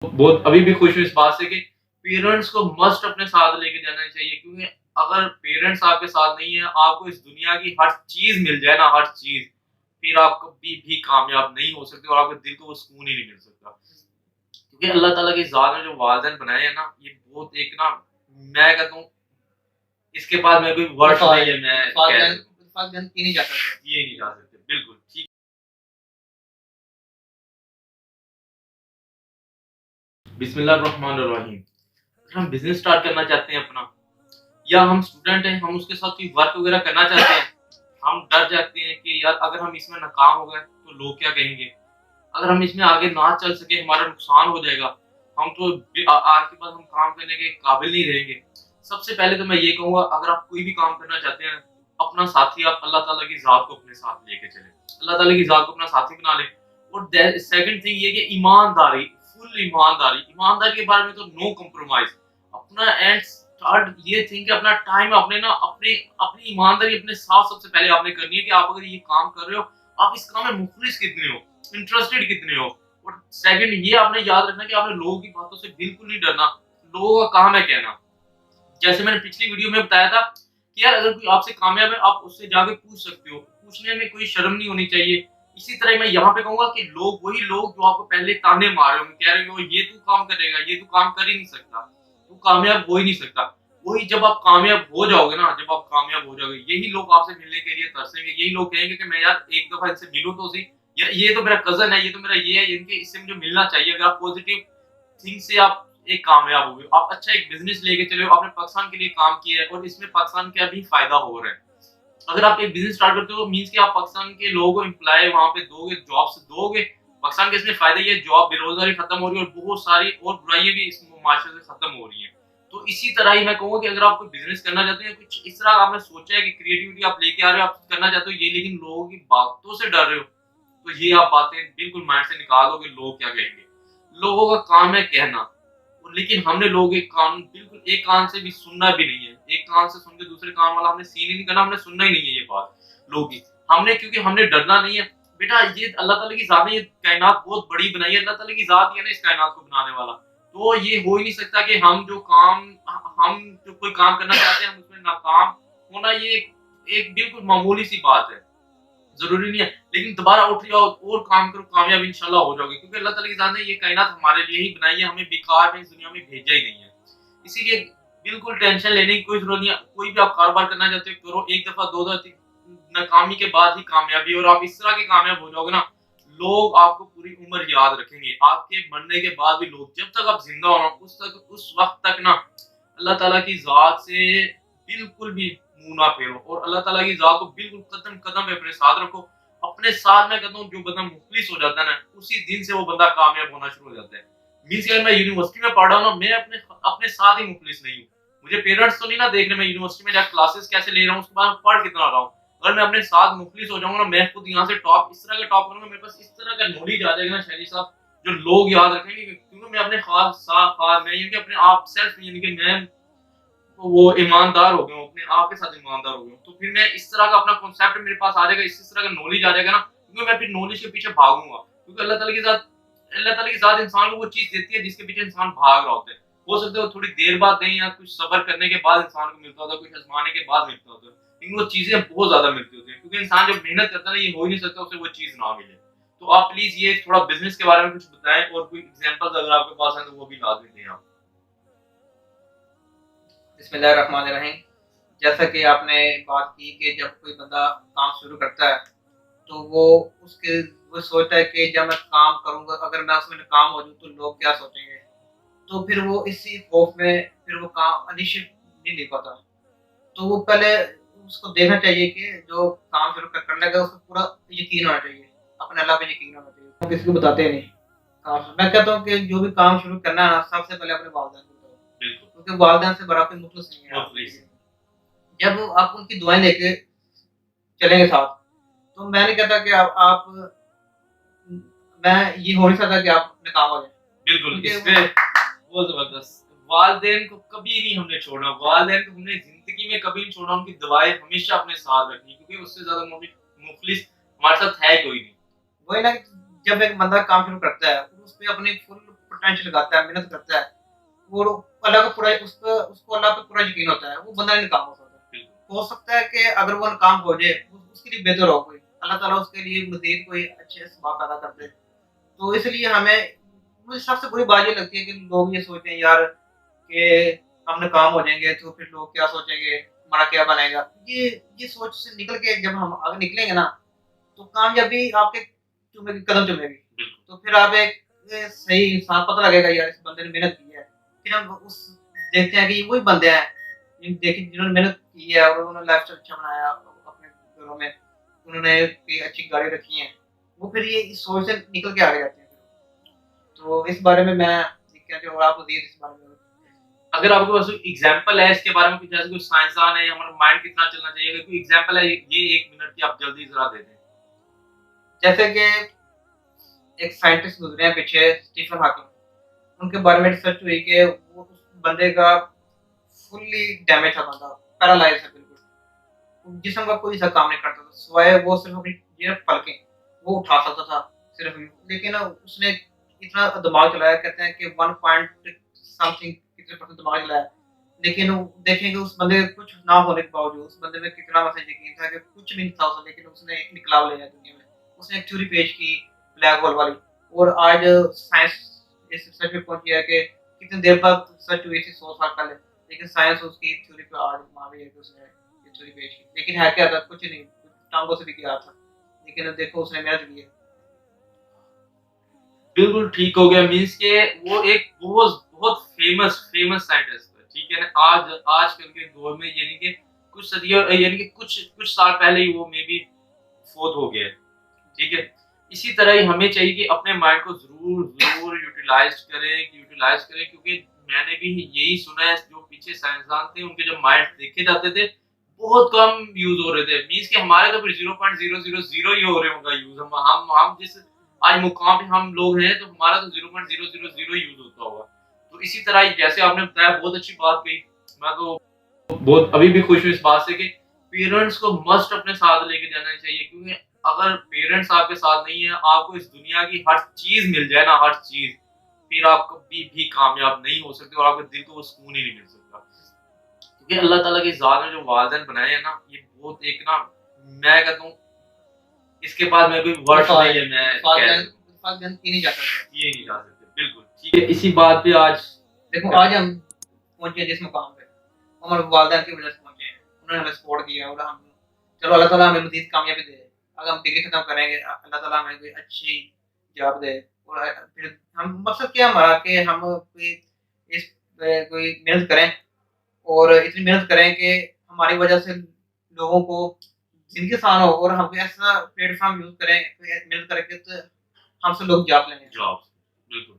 बहुत अभी भी खुश हूँ इस बात से कि पेरेंट्स को मस्ट अपने साथ लेके जाना चाहिए, क्योंकि अगर पेरेंट्स आपके साथ नहीं है, आपको इस दुनिया की हर चीज़ मिल जाए ना, हर चीज़, फिर आप कभी भी कामयाब नहीं हो सकते और आपके दिल को वो सुकून ही नहीं मिल सकता। क्योंकि अल्लाह ताला की ज़ात ने जो वालिदैन बनाए हैं ना, ये बहुत एक ना, मैं कहता हूँ इसके बाद मेरे कोई वर्ड्स नहीं है, मैं कह सकूँ। ये नहीं जा सकते। ये नहीं जा सकते, बिल्कुल, ठीक। बिस्मिल्लाहिर्रहमानिर्रहीम। अगर हम बिज़नेस स्टार्ट करना चाहते हैं अपना, या हम स्टूडेंट हैं, हम उसके साथ कोई वर्क वगैरह करना चाहते हैं, हम डर जाते हैं कि यार अगर हम इसमें नाकाम हो गए तो लोग क्या कहेंगे? अगर हम इसमें आगे ना चल सके, हमारा नुकसान हो जाएगा, हम तो आज के बाद हम काम करने के काबिल नहीं रहेंगे। सबसे पहले तो मैं ये कहूँगा, अगर आप कोई भी काम करना चाहते हैं, अपना साथी आप अल्लाह ताला की ज़ात को अपने साथ लेके चलें। अल्लाह ताला की ज़ात को अपना साथी बना लें। और सेकंड थिंग ये कि ईमानदारी, फुल ईमानदारी। ईमानदारी के बारे में तो नो कॉम्प्रोमाइज़। अपना एंड स्टार्ट ये थिंक कि अपना टाइम आपने ना अपनी अपनी ईमानदारी अपने साथ सबसे पहले आपने करनी है कि आप अगर ये काम कर रहे हो, आप इस काम में मुखलिस कितने हो, इंटरेस्टेड कितने हो। और सेकंड ये आपने याद रखना कि आपने लोगों की बातों से बिल्कुल नहीं डरना। लोगों का काम है कहना। जैसे मैंने पिछली वीडियो में बताया था कि यार अगर कोई आपसे कामयाब है, आप उससे जाके पूछ सकते हो। पूछने में कोई शर्म नहीं होनी चाहिए। इसी तरह मैं यहाँ पे कहूँगा कि वही लोग जो आपको पहले ताने मार रहे होंगे, कह रहे होंगे ये तू काम करेगा, ये तू काम कर ही नहीं सकता, तू कामयाब हो ही नहीं सकता। वही जब आप कामयाब हो जाओगे ना, जब आप कामयाब हो जाओगे, यही लोग आपसे मिलने के लिए तरसेंगे। यही लोग कहेंगे कि मैं यार एक दफ़ा इनसे मिलूँ तो सही, या ये तो मेरा कज़न है, ये तो मेरा ये है, इनके इससे मुझे मिलना चाहिए। अगर आप पॉज़िटिव थिंक से आप एक कामयाब हो गए, आप अच्छा एक बिज़नेस लेके चले हो, आपने पाकिस्तान के लिए काम किया है और इसमें पाकिस्तान का भी फ़ायदा हो रहा है। अगर आप एक बिज़नेस स्टार्ट करते हो, मीन्स कि आप पाकिस्तान के लोगों को एम्प्लॉय वहाँ पे दोगे, जॉब्स दोगे। पाकिस्तान के इसमें फ़ायदा ये है, जॉब, बेरोज़गारी खत्म हो रही है और बहुत सारी और बुराइयाँ भी इस माशरे से खत्म हो रही हैं। तो इसी तरह ही मैं कहूँगा कि अगर आप कोई बिज़नेस करना चाहते हैं, कुछ इस तरह आपने सोचा है कि क्रिएटिविटी आप लेके आ रहे हो, आप करना चाहते हो ये, लेकिन लोगों की बातों से डर रहे हो, तो ये आप बातें बिल्कुल माइंड से निकाल दो कि लोग क्या कहेंगे। लोगों का काम है कहना, और लेकिन हमने लोग एक कान बिल्कुल एक कान से भी सुनना भी नहीं है। एक कान से सुन के दूसरे कान वाला हमने सीन ही नहीं करना, हमने सुनना ही नहीं है ये बात लोगों की। हमने क्योंकि हमने डरना नहीं है। बेटा ये अल्लाह ताला की ज़ात ने ये कायनात बहुत बड़ी बनाई है, अल्लाह ताला की ज़ात ही है ना इस कायनात को बनाने वाला। तो ये हो ही नहीं सकता कि हम जो कोई काम करना चाहते हैं, हम उसमें नाकाम होना, ये एक बिल्कुल मामूली सी बात है। ज़रूरी नहीं है, लेकिन दोबारा उठ जाओ और काम करो, कामयाब इंशाल्लाह हो जाओगे, क्योंकि अल्लाह ताला की ज़ात ने ये कायनात हमारे लिए ही बनाई है, हमें बेकार में इस दुनिया में भेजा ही नहीं है। इसीलिए बिल्कुल टेंशन लेने की कोई ज़रूरत नहीं है। कोई भी आप कारोबार करना चाहते हो, करो, 1 दफ़ा, 2 दफ़ा, नाकामी के बाद ही कामयाबी, और आप इस तरह के कामयाब हो जाओगे ना, लोग आपको पूरी उम्र याद रखेंगे। आपके मरने के बाद भी लोग, जब तक आप ज़िंदा हो ना, उस वक़्त तक ना अल्लाह ताला की ज़ात से बिल्कुल भी मुँह ना फेरो, और अल्लाह ताला की ज़ात को बिल्कुल कदम-कदम पे अपने साथ रखो। अपने साथ मैं कहता हूँ, जो बंदा मुख़लिस हो जाता है ना, उसी दिन से वो बंदा कामयाब होना शुरू हो जाता है। मीन्स कि अगर मैं यूनिवर्सिटी में पढ़ रहा हूँ ना, मैं अपने साथ ही मुख़लिस नहीं हूँ। मुझे पेरेंट्स तो नहीं ना देख रहे मैं यूनिवर्सिटी में जाके क्लासेस कैसे ले रहा हूँ, उसके बाद मैं पढ़ कितना रहा हूँ। अगर मैं अपने साथ मुख़लिस हो जाऊँगा ना, मैं खुद यहाँ से टॉप इस तरह का टॉप करूँगा, मेरे पास इस तरह का नॉलेज आ जाएगा ना शहरी साहब, जो लोग याद रखेंगे, क्योंकि मैं अपने मैं यानी कि अपने आप सेल्फ, यानी कि मैं तो वो ईमानदार हो गया हूँ, अपने आप के साथ ईमानदार हो गया हूँ। तो फिर मैं इस तरह का अपना कॉन्सेप्ट मेरे पास आ जाएगा, इस तरह का नॉलेज आ जाएगा ना, क्योंकि मैं फिर नॉलेज के पीछे भागूँगा। क्योंकि अल्लाह ताला के साथ इंसान को वो चीज़ देती है जिसके पीछे इंसान भाग रहा होता है। हो सकता है वो थोड़ी देर बाद दें, या कुछ सब्र करने के बाद इंसान को मिलता होता है, कुछ आज़माने के बाद मिलता होता है। लेकिन वो चीज़ें बहुत ज़्यादा मिलती होती हैं, क्योंकि इंसान जब मेहनत करता है ना, ये हो ही नहीं सकता उसे वो चीज़ ना मिले। तो आप प्लीज़ ये थोड़ा बिज़नेस के बारे में कुछ बताएँ, और कोई एग्ज़ाम्पल्स अगर आपके पास हैं तो वो भी लाज़मी दें आप। बिस्मिल्लाहिर्रहमानिर्रहीम। जैसा कि आपने बात की कि जब कोई बंदा काम शुरू करता है, तो वो सोचता है कि जब मैं काम करूँगा, अगर मैं उसमें नाकाम हो जाऊँ तो लोग क्या सोचेंगे? तो फिर वो इसी खौफ में फिर वो काम इनिशिएट नहीं ले पाता। तो वो पहले उसको देखना चाहिए कि जो काम शुरू करने लगा उसको पूरा यकीन होना चाहिए, अपने अल्लाह पे यकीन होना चाहिए। हम किसी को बताते नहीं। मैं कहता हूँ कि जो भी काम शुरू करना है ना, सबसे पहले अपने वालिदैन को बताओ, बिल्कुल, क्योंकि वालिदैन से बड़ा कोई मुखलिस नहीं है आपके मुख़लिस। लिए। जब आप उनकी दुआएँ लेके चलेंगे साथ, तो मैं नहीं कहता कि मैं ये हो नहीं सकता कि आप नाकाम हो जाएँ, बिल्कुल, क्योंकि इसपे बहुत ज़बरदस्त। वालिदैन को कभी नहीं हमने छोड़ना, वालिदैन को हमने ज़िंदगी में कभी नहीं छोड़ना, उनकी दुआएँ हमेशा अपने साथ रखनी, क्योंकि उससे ज़्यादा मुख़लिस हमारे साथ है कोई नहीं। वही ना, जब एक बंदा काम शुरू करता है, तो उसपे अपनी फुल पोटेंशियल लगाता है, मेहनत करता है, वो अल्लाह को पूरा उसको अल्लाह पे पूरा यकीन होता है, वो बंदा नहीं नाकाम हो सकता। हो सकता है कि अगर वो नाकाम हो जाए, उसके लिए बेहतर हो कोई, अल्लाह ताला उसके लिए मज़ीद कोई अच्छे असबाब पैदा कर दे। तो इसलिए हमें, मुझे सबसे बुरी बात ये लगती है कि लोग ये सोचते हैं यार कि हम नाकाम हो जाएँगे तो फिर लोग क्या सोचेंगे, हमारा क्या बनेगा? ये सोच से निकल के जब हम आगे निकलेंगे ना, तो कामयाबी आपके चूमेगी, कदम चूमेगी। तो फिर आप एक सही इंसान, पता लगेगा यार इस बंदे ने मेहनत की है। फिर हम उस देखते हैं कि ये वही बंदे हैं, जिन्होंने मेहनत की है और उन्होंने लाइफ़स्टाइल अच्छा बनाया अपने घरों में। उन्होंने कोई अच्छी गाड़ी रखी है। वो फिर ये इस सोच से निकल के आगे जाते हैं। तो इस बारे में मैं ये कहते हो, और आप मज़ीद इस बारे में अगर आपके पास कोई एग्जांपल है इसके बारे में, कुछ ऐसे कोई साइंसदान है या हमारा माइंड कितना चलना चाहिए, अगर कोई एग्जांपल है ये 1 मिनट की, आप जल्दी ज़रा दे दें। जैसे कि एक साइंटिस्ट गुज़रे हैं पीछे, स्टीफन हॉकिंग। उनके बारे में रिसर्च हुई कि वो उस बंदे का फुल्ली डैमेज था बंदा, पैरालाइज़ है बिल्कुल। जिस्म का कोई सा काम नहीं करता था, सिवाय वो सिर्फ़ अपनी ये पलकें, वो उठा सकता था सिर्फ़। लेकिन उसने इतना दिमाग चलाया, कहते हैं कि 1 पॉइंट समथिंग कितने परसेंट दिमाग चलाया। लेकिन देखेंगे उस बंदे के कुछ ना होने के बावजूद, उस बंदे में कितना मतलब यकीन था कि कुछ भी नहीं था उसमें, लेकिन उसने इनकलाब ले आया दुनिया में। उसने एक थ्योरी पेश की ब्लैक होल वाली, और आज साइंस इस रिसर्च पे पहुँची है कि कितनी देर बाद रिसर्च हुई थी 100 साल पहले, लेकिन साइंस उसकी थ्योरी पे आज मान रही है कि उसने ये थ्योरी पेश की। लेकिन है क्या था? कुछ नहीं, टांगों से भी गया था। लेकिन देखो उसने मेहनत की है। बिल्कुल ठीक हो गया, मीन्स के वो एक बहुत बहुत फेमस साइंटिस्ट है, ठीक है ना? आज आजकल के दौर में यानी कि कुछ सदियों यानी कि कुछ कुछ साल पहले ही वो मे बी फोत हो गया है, ठीक है? इसी तरह ही हमें चाहिए कि अपने माइंड को ज़रूर यूटिलाइज़ करें, क्योंकि मैंने भी यही सुना है, जो पीछे साइंसदान थे उनके जब माइंड देखे जाते थे, बहुत कम यूज़ हो रहे थे। मीन्स कि हमारे तो फिर 0.000 ही हो रहे होगा यूज़। हम जिस आज मुकाम पे हम लोग हैं, तो हमारा तो 0.000 यूज़ होता होगा। तो इसी तरह ही जैसे आपने बताया, बहुत अच्छी बात कही। मैं तो बहुत अभी भी खुश हूँ इस बात से कि पेरेंट्स को मस्ट अपने साथ लेके जाना चाहिए, क्योंकि अगर पेरेंट्स आपके साथ नहीं है, आपको इस दुनिया की हर चीज़ मिल जाए ना, हर चीज़, फिर आप कभी भी कामयाब नहीं हो सकते और आपके दिल को वो सुकून ही नहीं मिल सकता। क्योंकि अल्लाह ताला की ज़ात ने जो वालिदैन बनाए हैं ना, ये बहुत एक ना, मैं कहता हूँ इसके बाद मेरे कोई वर्ड्स नहीं है, मैं कह अल्फाज बयान किए नहीं जा सकते। ये नहीं जा सकते। बिल्कुल, ठीक है, इसी बात पे आज देखो आज हम पहुँचे जिस मुकाम पे, हमारे वालिदैन की वज़ह से पहुँचे हैं। उन्होंने हमें सपोर्ट किया, और हम, चलो अल्लाह ताला हमें मज़ीद कामयाबी दे। अगर हम डिग्री खत्म करेंगे, अल्लाह ताला हमें कोई अच्छी जॉब दे, और फिर हम, मकसद क्या है हमारा कि हम कोई इस कोई मेहनत करें, और इतनी मेहनत करें कि हमारी वज़ह से लोगों को ज़िंदगी आसान हो, और हम कोई ऐसा प्लेटफ़ॉर्म यूज़ करें, कोई मेहनत करके तो हमसे लोग जॉब लेंगे। जॉब बिल्कुल।